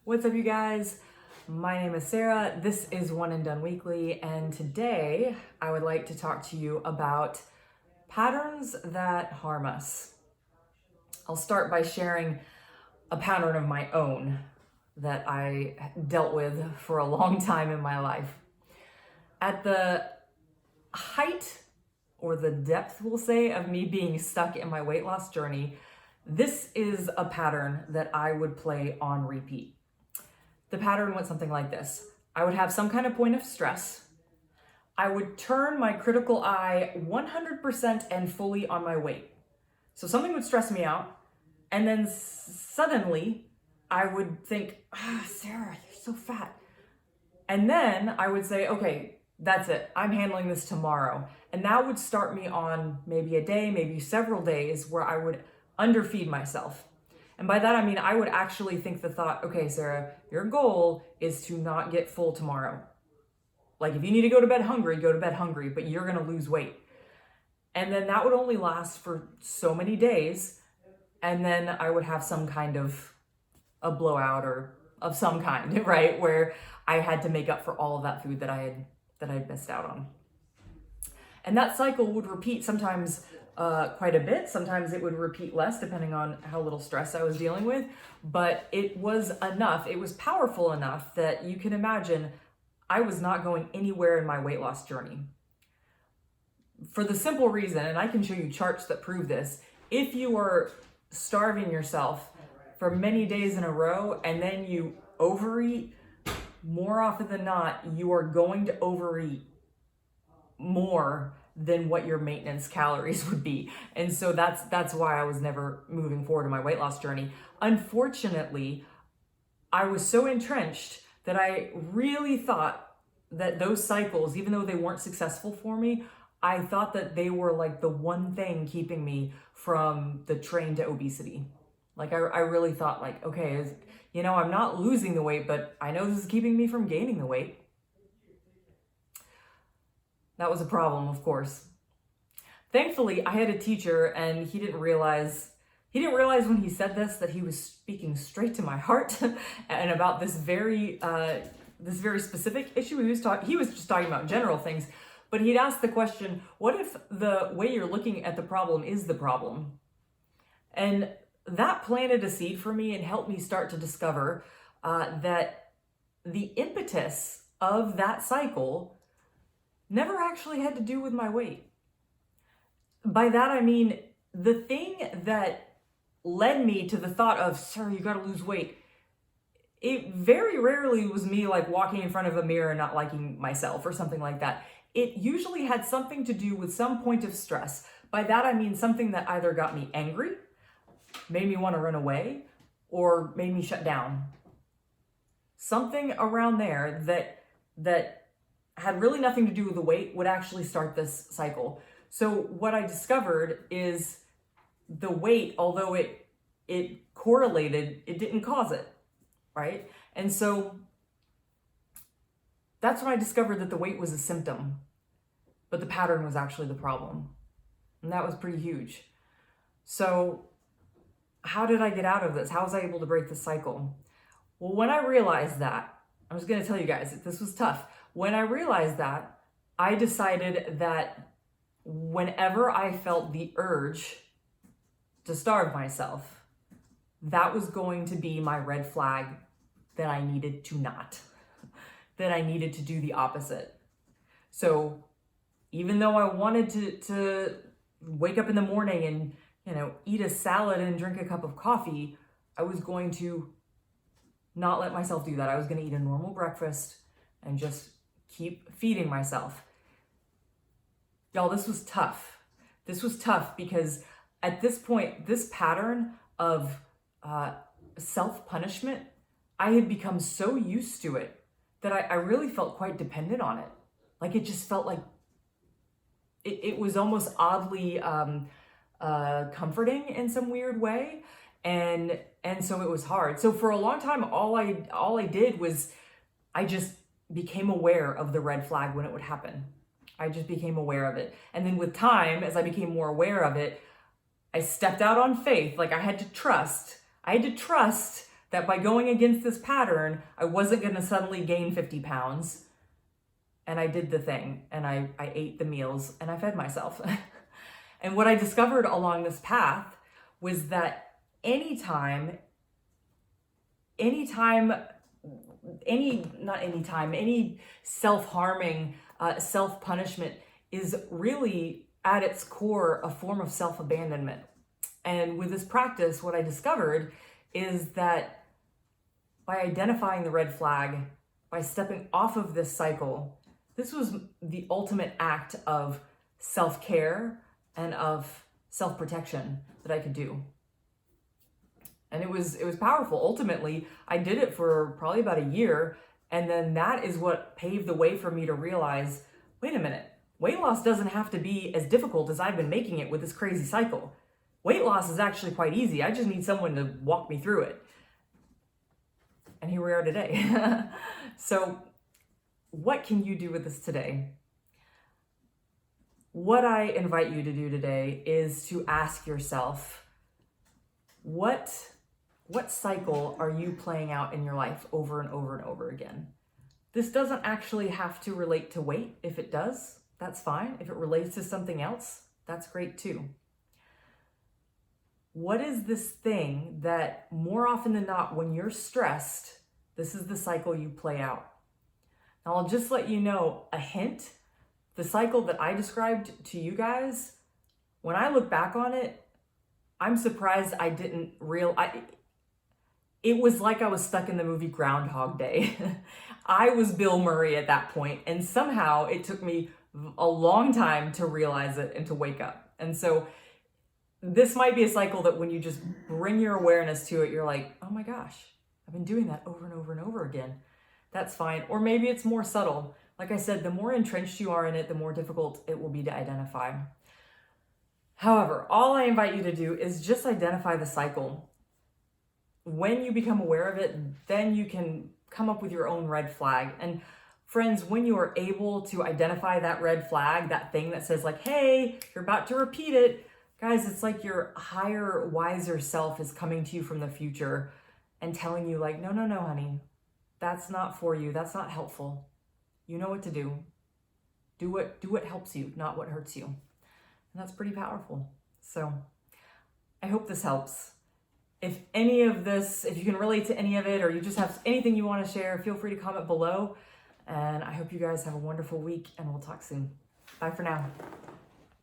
What's up, you guys? My name is Sarah. This is One and Done Weekly, and today I would like to talk to you about patterns that harm us. I'll start by sharing a pattern of my own that I dealt with for a long time in my life. At the height or the depth, we'll say, of me being stuck in my weight loss journey, this is a pattern that I would play on repeat. The pattern went something like this. I would have some kind of point of stress. I would turn my critical eye 100% and fully on my weight. So something would stress me out, and then suddenly I would think, Sarah, you're so fat. And then I would say, okay, that's it. I'm handling this tomorrow. And that would start me on maybe a day, maybe several days where I would underfeed myself. And by that, I mean, I would actually think the thought, okay, Sarah, your goal is to not get full tomorrow. Like if you need to go to bed hungry, go to bed hungry, but you're going to lose weight. And then that would only last for so many days. And then I would have some kind of a blowout or of some kind, right? Where I had to make up for all of that food that I had missed out on. And that cycle would repeat sometimes quite a bit. Sometimes it would repeat less depending on how little stress I was dealing with, but it was enough. It was powerful enough that you can imagine I was not going anywhere in my weight loss journey. For the simple reason, and I can show you charts that prove this, if you are starving yourself for many days in a row and then you overeat, more often than not, you are going to overeat more than what your maintenance calories would be. And so that's why I was never moving forward in my weight loss journey. Unfortunately, I was so entrenched that I really thought that those cycles, even though they weren't successful for me, I thought that they were like the one thing keeping me from the train to obesity. Like I really thought like, okay, I'm not losing the weight, but I know this is keeping me from gaining the weight. That was a problem, of course. Thankfully, I had a teacher and he didn't realize when he said this that he was speaking straight to my heart and about this very specific issue. He was just talking about general things, but he'd asked the question, what if the way you're looking at the problem is the problem? And that planted a seed for me and helped me start to discover that the impetus of that cycle never actually had to do with my weight. By that, I mean, the thing that led me to the thought of, Sarah, you gotta lose weight, it very rarely was me like walking in front of a mirror and not liking myself or something like that. It usually had something to do with some point of stress. By that, I mean something that either got me angry, made me want to run away, or made me shut down. Something around there that had really nothing to do with the weight would actually start this cycle. So what I discovered is the weight, although it correlated, it didn't cause it, right? And so that's when I discovered that the weight was a symptom, but the pattern was actually the problem. And that was pretty huge. So how did I get out of this? How was I able to break the cycle? Well, when I realized that, I was going to tell you guys that this was tough. When I realized that, I decided that whenever I felt the urge to starve myself, that was going to be my red flag that I needed to not, that I needed to do the opposite. So even though I wanted to wake up in the morning and, eat a salad and drink a cup of coffee, I was going to not let myself do that. I was going to eat a normal breakfast and just keep feeding myself. Y'all, this was tough. This was tough because at this point, this pattern of self-punishment, I had become so used to it that I really felt quite dependent on it. Like it just felt like it was almost oddly comforting in some weird way. And so it was hard. So for a long time, all I did was I just became aware of the red flag when it would happen. I just became aware of it. And then with time, as I became more aware of it, I stepped out on faith. Like I had to trust That by going against this pattern, I wasn't going to suddenly gain 50 pounds. And I did the thing, and I ate the meals, and I fed myself. And what I discovered along this path was that any self-harming, self-punishment is really at its core a form of self-abandonment. And with this practice, what I discovered is that by identifying the red flag, by stepping off of this cycle, this was the ultimate act of self-care and of self-protection that I could do. And it was powerful. Ultimately, I did it for probably about a year. And then that is what paved the way for me to realize, wait a minute, weight loss doesn't have to be as difficult as I've been making it with this crazy cycle. Weight loss is actually quite easy. I just need someone to walk me through it. And here we are today. So what can you do with this today? What I invite you to do today is to ask yourself, what cycle are you playing out in your life over and over and over again? This doesn't actually have to relate to weight. If it does, that's fine. If it relates to something else, that's great too. What is this thing that more often than not, when you're stressed, this is the cycle you play out? Now, I'll just let you know a hint. The cycle that I described to you guys, when I look back on it, I'm surprised I didn't it was like I was stuck in the movie Groundhog Day. I was Bill Murray at that point, and somehow it took me a long time to realize it and to wake up. And so this might be a cycle that when you just bring your awareness to it, you're like, oh my gosh, I've been doing that over and over and over again. That's fine. Or maybe it's more subtle. Like I said, the more entrenched you are in it, the more difficult it will be to identify. However, all I invite you to do is just identify the cycle. When you become aware of it, then you can come up with your own red flag. And friends, when you are able to identify that red flag, that thing that says like, hey, you're about to repeat it, guys, it's like your higher, wiser self is coming to you from the future and telling you like, no, honey, that's not for you. That's not helpful. You know what to do. Do what helps you, not what hurts you. And that's pretty powerful. So I hope this helps. If any of this, if you can relate to any of it, or you just have anything you want to share, feel free to comment below. And I hope you guys have a wonderful week, and we'll talk soon. Bye for now.